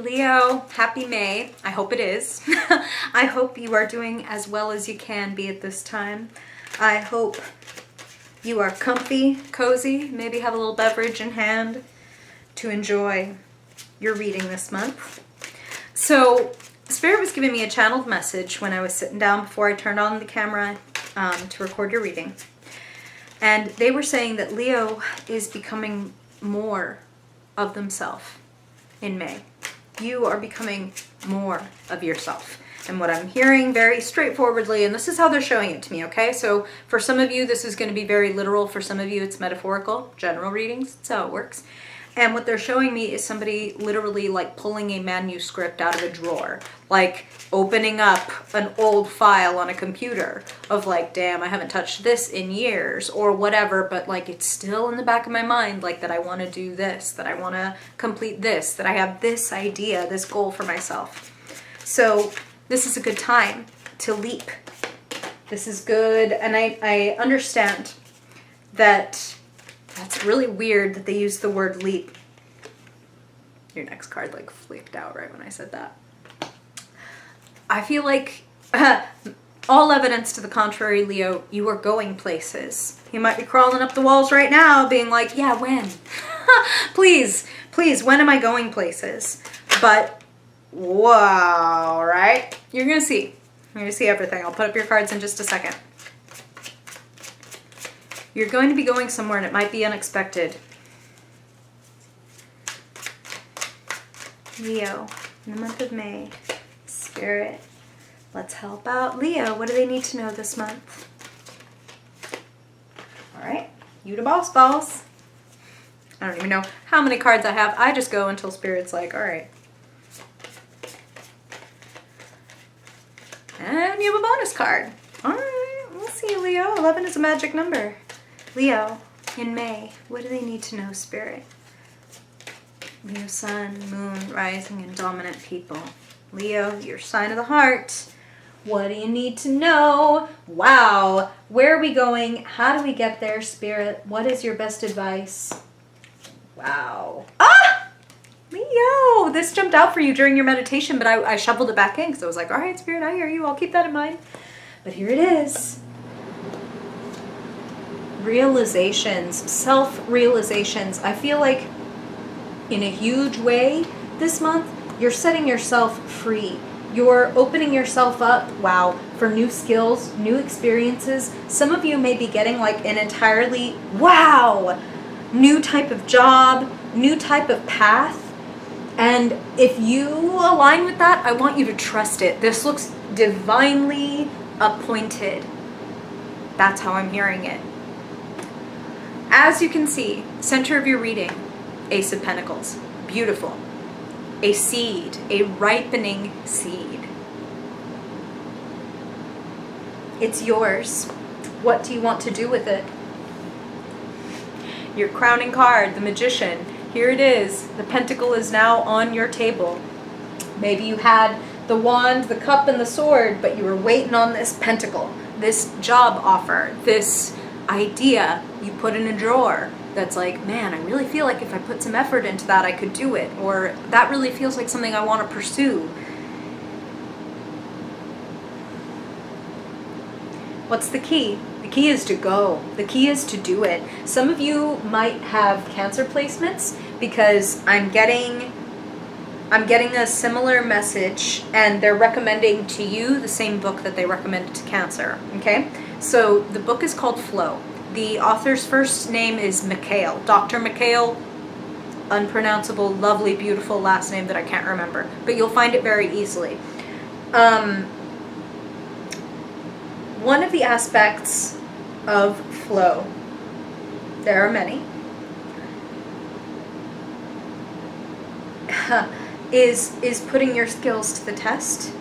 Leo, happy May. I hope it is. I hope you are doing as well as you can be at this time. I hope you are comfy, cozy, maybe have a little beverage in hand to enjoy your reading this month. So, Spirit was giving me a channeled message when I was sitting down before I turned on the camera to record your reading. And they were saying that Leo is becoming more of themselves in May. You are becoming more of yourself. And what I'm hearing very straightforwardly, and this is how they're showing it to me, okay? So for some of you, this is going to be very literal. For some of you, it's metaphorical. General readings, that's how it works. And what they're showing me is somebody literally like pulling a manuscript out of a drawer, like opening up an old file on a computer of like, damn, I haven't touched this in years or whatever, but like it's still in the back of my mind, like that I want to do this, that I want to complete this, that I have this idea, this goal for myself. So this is a good time to leap. This is good. And I understand that that's really weird that they use the word leap. Your next card like flipped out right when I said that. I feel like all evidence to the contrary, Leo, you are going places. You might be crawling up the walls right now being like, yeah, when? Please, when am I going places? But, wow, right? You're going to see. You're going to see everything. I'll put up your cards in just a second. You're going to be going somewhere and it might be unexpected. Leo, in the month of May, Spirit, let's help out Leo. What do they need to know this month? All right, you the boss balls. I don't even know how many cards I have. I just go until Spirit's like, all right. And you have a bonus card. All right, we'll see, Leo. 11 is a magic number. Leo, in May, what do they need to know, Spirit? Leo, sun, moon, rising, and dominant people. Leo, your sign of the heart. What do you need to know? Wow. Where are we going? How do we get there, Spirit? What is your best advice? Wow. Ah! Leo, this jumped out for you during your meditation, but I shuffled it back in because I was like, all right, Spirit, I hear you. I'll keep that in mind. But here it is. Realizations, self-realizations. I feel like in a huge way this month, you're setting yourself free. You're opening yourself up, wow, for new skills, new experiences. Some of you may be getting like an entirely, wow, new type of job, new type of path. And if you align with that, I want you to trust it. This looks divinely appointed. That's how I'm hearing it. As you can see, center of your reading, Ace of Pentacles, beautiful. A seed, a ripening seed. It's yours. What do you want to do with it? Your crowning card, the Magician. Here it is. The Pentacle is now on your table. Maybe you had the wand, the cup, and the sword, but you were waiting on this Pentacle, this job offer, this idea you put in a drawer that's like, man, I really feel like if I put some effort into that, I could do it. Or that really feels like something I want to pursue. What's the key? The key is to go. The key is to do it. Some of you might have Cancer placements because I'm getting a similar message and they're recommending to you the same book that they recommended to Cancer, okay? So the book is called Flow. The author's first name is Mikhail. Dr. Mikhail, unpronounceable, lovely, beautiful last name that I can't remember, but you'll find it very easily. One of the aspects of flow, there are many, is putting your skills to the test,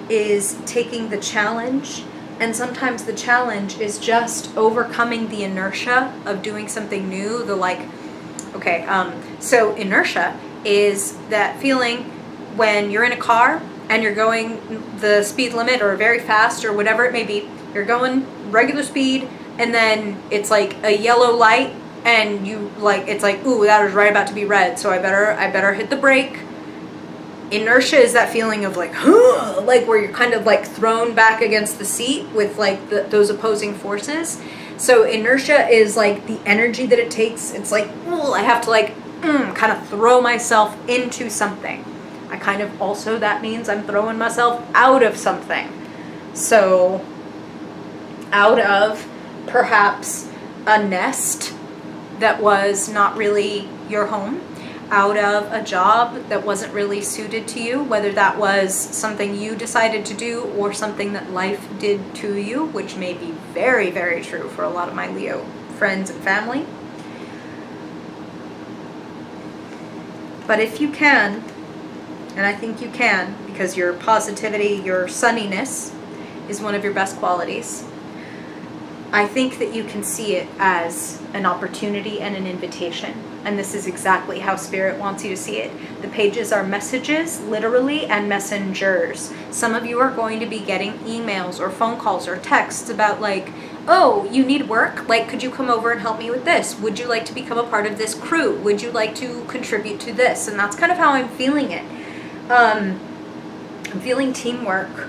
is taking the challenge. And sometimes the challenge is just overcoming the inertia of doing something new. So inertia is that feeling when you're in a car and you're going the speed limit or very fast or whatever it may be. You're going regular speed and then it's like a yellow light and you like, it's like, ooh, that is right about to be red. So I better hit the brake Inertia is that feeling of like, huh, like where you're kind of like thrown back against the seat with like those opposing forces. So inertia is like the energy that it takes. It's like, ooh, I have to like kind of throw myself into something. I kind of also, that means I'm throwing myself out of something. So out of perhaps a nest that was not really your home, out of a job that wasn't really suited to you, whether that was something you decided to do or something that life did to you, which may be very, very true for a lot of my Leo friends and family. But if you can, and I think you can, because your positivity, your sunniness is one of your best qualities, I think that you can see it as an opportunity and an invitation. And this is exactly how Spirit wants you to see it. The pages are messages, literally, and messengers. Some of you are going to be getting emails or phone calls or texts about like, oh, you need work? Like, could you come over and help me with this? Would you like to become a part of this crew? Would you like to contribute to this? And that's kind of how I'm feeling it. I'm feeling teamwork.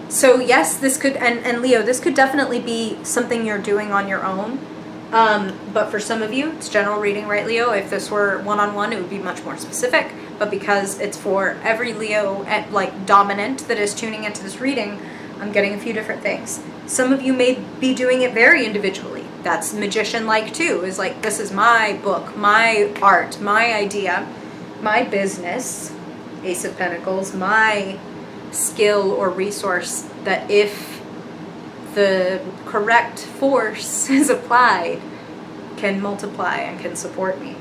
So yes, this could, and Leo, this could definitely be something you're doing on your own. But for some of you, it's general reading, right, Leo? If this were one-on-one, it would be much more specific. But because it's for every Leo, like dominant that is tuning into this reading, I'm getting a few different things. Some of you may be doing it very individually. That's magician-like too, is like, this is my book, my art, my idea, my business, Ace of Pentacles, my skill or resource that if the correct force is applied, can multiply and can support me.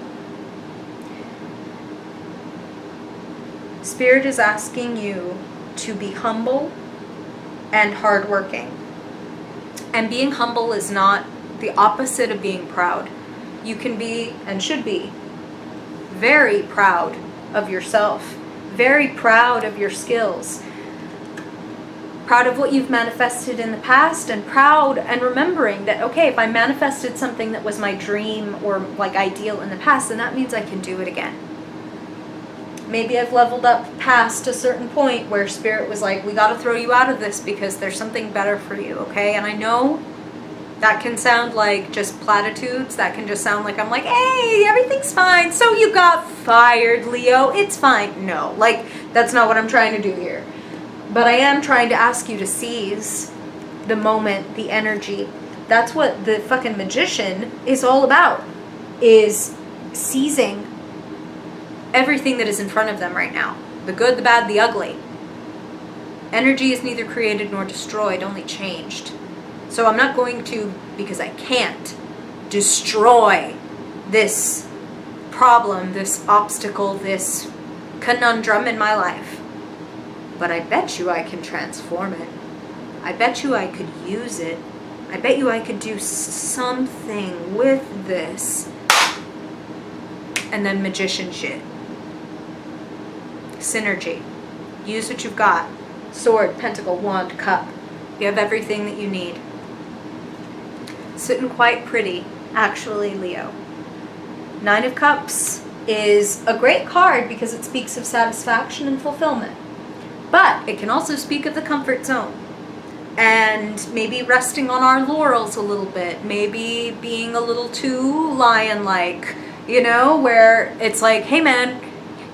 Spirit is asking you to be humble and hardworking. And being humble is not the opposite of being proud. You can be and should be very proud of yourself, very proud of your skills, proud of what you've manifested in the past, and proud and remembering that, okay, if I manifested something that was my dream or like ideal in the past, then that means I can do it again. Maybe I've leveled up past a certain point where Spirit was like, we got to throw you out of this because there's something better for you, okay? And I know that can sound like just platitudes. That can just sound like I'm like, hey, everything's fine. So you got fired, Leo. It's fine. No, like, that's not what I'm trying to do here. But I am trying to ask you to seize the moment, the energy. That's what the fucking magician is all about, is seizing everything that is in front of them right now. The good, the bad, the ugly. Energy is neither created nor destroyed, only changed. So I'm not going to, because I can't, destroy this problem, this obstacle, this conundrum in my life. But I bet you I can transform it. I bet you I could use it. I bet you I could do something with this. And then magician shit. Synergy. Use what you've got. Sword, pentacle, wand, cup. You have everything that you need. Sitting quite pretty, actually, Leo. 9 of Cups is a great card because it speaks of satisfaction and fulfillment. But it can also speak of the comfort zone. And maybe resting on our laurels a little bit. Maybe being a little too lion-like. You know, where it's like, hey man,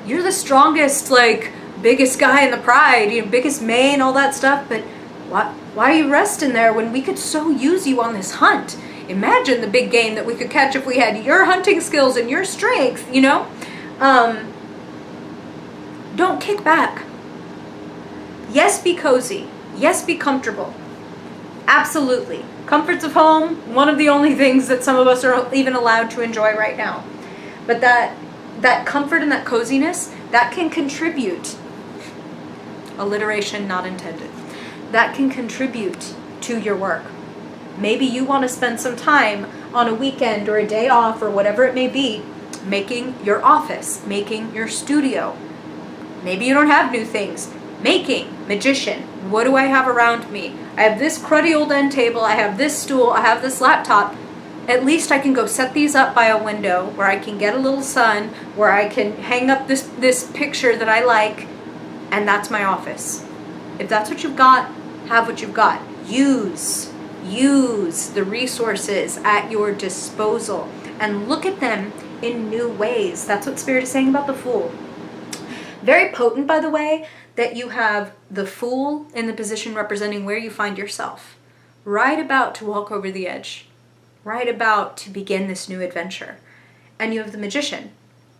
you're the strongest, like, biggest guy in the pride, you know, biggest mane, all that stuff, but why are you resting there when we could so use you on this hunt? Imagine the big game that we could catch if we had your hunting skills and your strength, you know? Don't kick back. Yes, be cozy. Yes, be comfortable. Absolutely. Comforts of home, one of the only things that some of us are even allowed to enjoy right now. But that comfort and that coziness, that can contribute, alliteration not intended, that can contribute to your work. Maybe you want to spend some time on a weekend or a day off or whatever it may be, making your office, making your studio. Maybe you don't have new things. Making, magician, what do I have around me? I have this cruddy old end table, I have this stool, I have this laptop. At least I can go set these up by a window where I can get a little sun, where I can hang up this picture that I like, And that's my office. If that's what you've got, have what you've got. Use the resources at your disposal and look at them in new ways. That's what Spirit is saying about the Fool. Very potent, by the way, that you have the Fool in the position representing where you find yourself. Right about to walk over the edge. Right about to begin this new adventure. And you have the Magician.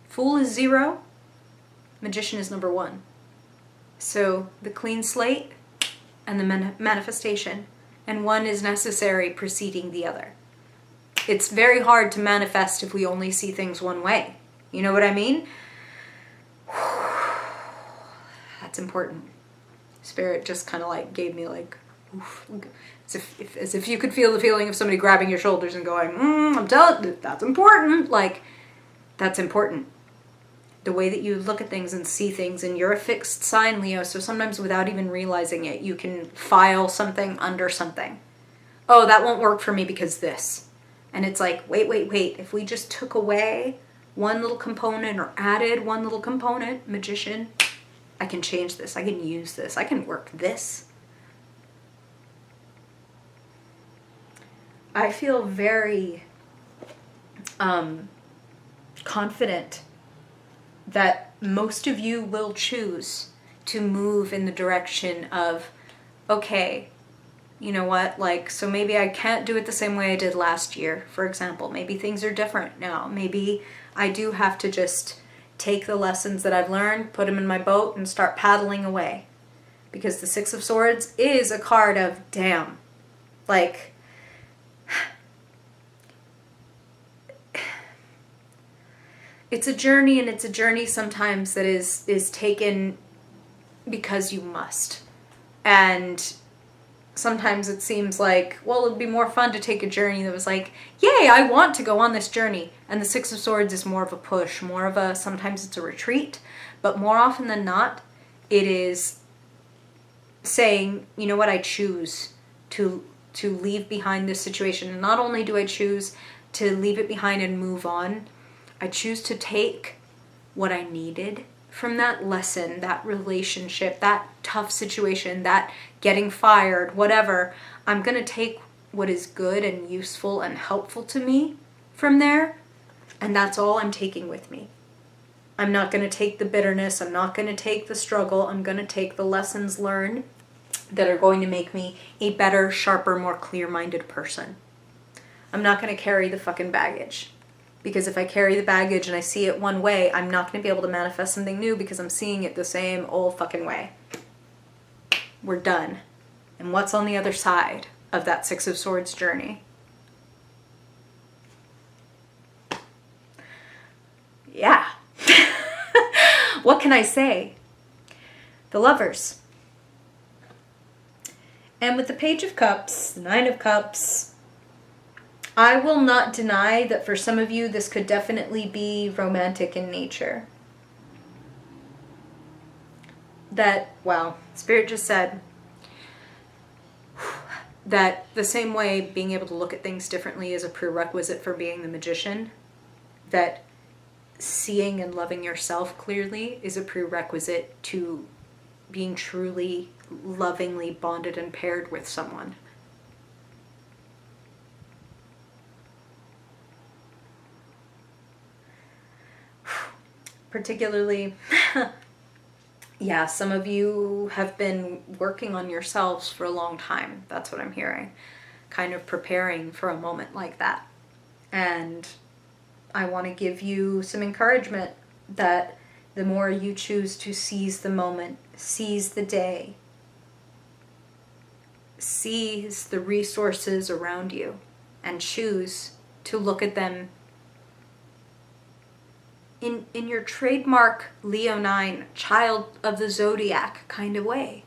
Fool is 0. Magician is number 1. So the clean slate and the manifestation. And one is necessary preceding the other. It's very hard to manifest if we only see things one way. You know what I mean? That's important. Spirit just kind of like gave me like, oof, as if you could feel the feeling of somebody grabbing your shoulders and going, I'm telling you, that's important. Like, that's important. The way that you look at things and see things, and you're a fixed sign, Leo, so sometimes without even realizing it, you can file something under something. Oh, that won't work for me because this. And it's like, wait. If we just took away one little component or added one little component, Magician, I can change this. I can use this. I can work this. I feel very confident that most of you will choose to move in the direction of, okay, you know what, like, so maybe I can't do it the same way I did last year, for example. Maybe things are different now. Maybe I do have to just take the lessons that I've learned, put them in my boat, and start paddling away. Because the Six of Swords is a card of, damn, like, it's a journey, and it's a journey sometimes that is taken because you must. And sometimes it seems like, well, it'd be more fun to take a journey that was like, yay, I want to go on this journey. And the Six of Swords is more of a push, more of a, sometimes it's a retreat, but more often than not, it is saying, you know what, I choose to leave behind this situation. And not only do I choose to leave it behind and move on, I choose to take what I needed from that lesson, that relationship, that tough situation, that getting fired, whatever. I'm going to take what is good and useful and helpful to me from there, and that's all I'm taking with me. I'm not going to take the bitterness. I'm not going to take the struggle. I'm going to take the lessons learned that are going to make me a better, sharper, more clear-minded person. I'm not going to carry the fucking baggage. Because if I carry the baggage and I see it one way, I'm not going to be able to manifest something new because I'm seeing it the same old fucking way. We're done. And what's on the other side of that Six of Swords journey? Yeah. What can I say? The Lovers. And with the Page of Cups, the Nine of Cups, I will not deny that for some of you, this could definitely be romantic in nature. That, well, Spirit just said that the same way being able to look at things differently is a prerequisite for being the Magician, that seeing and loving yourself clearly is a prerequisite to being truly, lovingly bonded and paired with someone. Particularly, yeah, some of you have been working on yourselves for a long time. That's what I'm hearing. Kind of preparing for a moment like that. And I want to give you some encouragement that the more you choose to seize the moment, seize the day, seize the resources around you, and choose to look at them in your trademark Leo 9, child of the zodiac kind of way.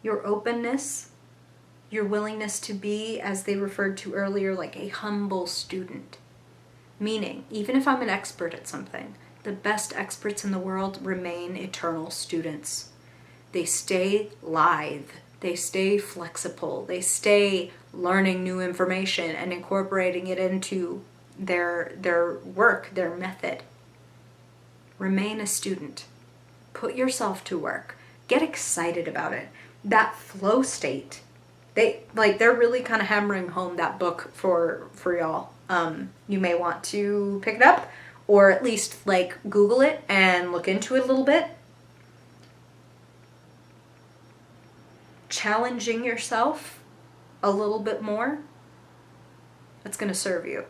Your openness, your willingness to be, as they referred to earlier, like a humble student. Meaning, even if I'm an expert at something, the best experts in the world remain eternal students. They stay live. They stay flexible. They stay learning new information and incorporating it into their work, their method. Remain a student. Put yourself to work. Get excited about it. That flow state. They're really kind of hammering home that book for y'all. You may want to pick it up or at least like Google it and look into it a little bit. Challenging yourself a little bit more, that's going to serve you.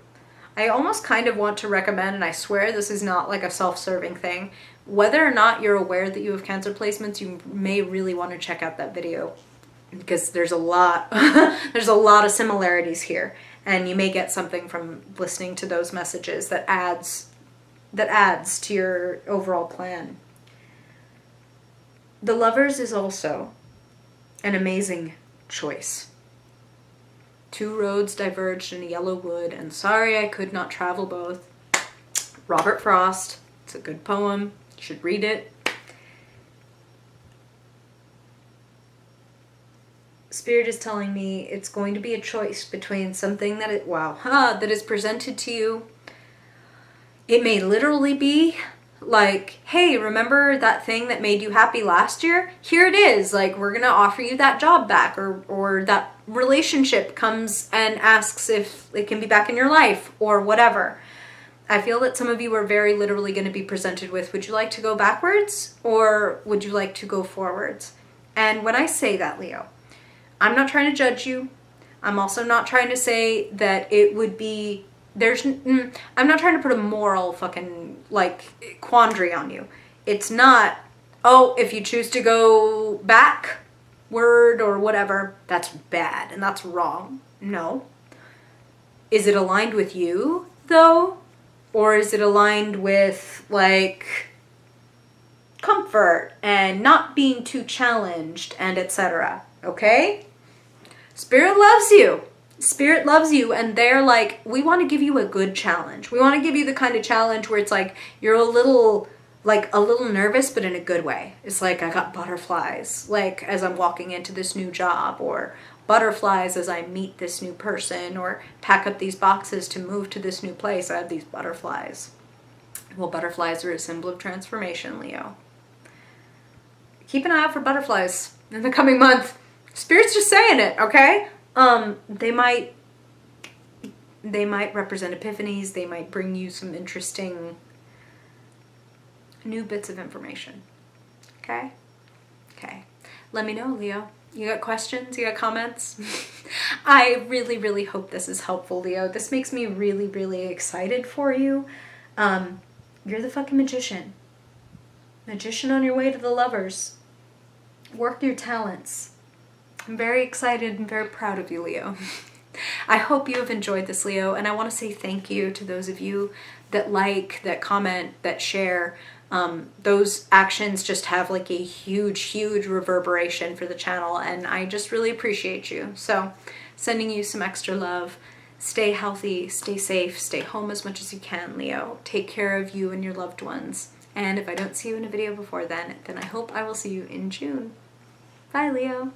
I almost kind of want to recommend, and I swear this is not like a self-serving thing, whether or not you're aware that you have cancer placements, you may really want to check out that video because there's a lot there's a lot of similarities here, and you may get something from listening to those messages that adds to your overall plan. The Lovers is also an amazing choice. Two roads diverged in a yellow wood, and sorry I could not travel both. Robert Frost. It's a good poem. You should read it. Spirit is telling me it's going to be a choice between something that that is presented to you. It may literally be like, hey, remember that thing that made you happy last year? Here it is. Like, we're going to offer you that job back, or that relationship comes and asks if it can be back in your life, or whatever. I feel that some of you are very literally going to be presented with, would you like to go backwards or would you like to go forwards? And when I say that, Leo, I'm not trying to judge you. I'm also not trying to say that it would be, I'm not trying to put a moral fucking like quandary on you. It's not, oh, if you choose to go backward or whatever, that's bad and that's wrong. No. Is it aligned with you though? Or is it aligned with like comfort and not being too challenged and etc.? Okay? Spirit loves you. Spirit loves you, and they're like, we want to give you a good challenge. We want to give you the kind of challenge where it's like you're a little nervous, but in a good way. It's like I got butterflies, like as I'm walking into this new job, or butterflies as I meet this new person, or pack up these boxes to move to this new place. I have these butterflies. Well, butterflies are a symbol of transformation, Leo. Keep an eye out for butterflies in the coming month. Spirit's just saying it, okay? They might represent epiphanies. They might bring you some interesting new bits of information. Okay? Okay. Let me know, Leo. You got questions? You got comments? I really, really hope this is helpful, Leo. This makes me really, really excited for you. You're the fucking magician. Magician on your way to the Lovers. Work your talents. I'm very excited and very proud of you, Leo. I hope you have enjoyed this, Leo, and I want to say thank you to those of you that like, that comment, that share. Those actions just have like a huge, huge reverberation for the channel, and I just really appreciate you. So, sending you some extra love. Stay healthy, stay safe, stay home as much as you can, Leo. Take care of you and your loved ones. And if I don't see you in a video before then I hope I will see you in June. Bye, Leo.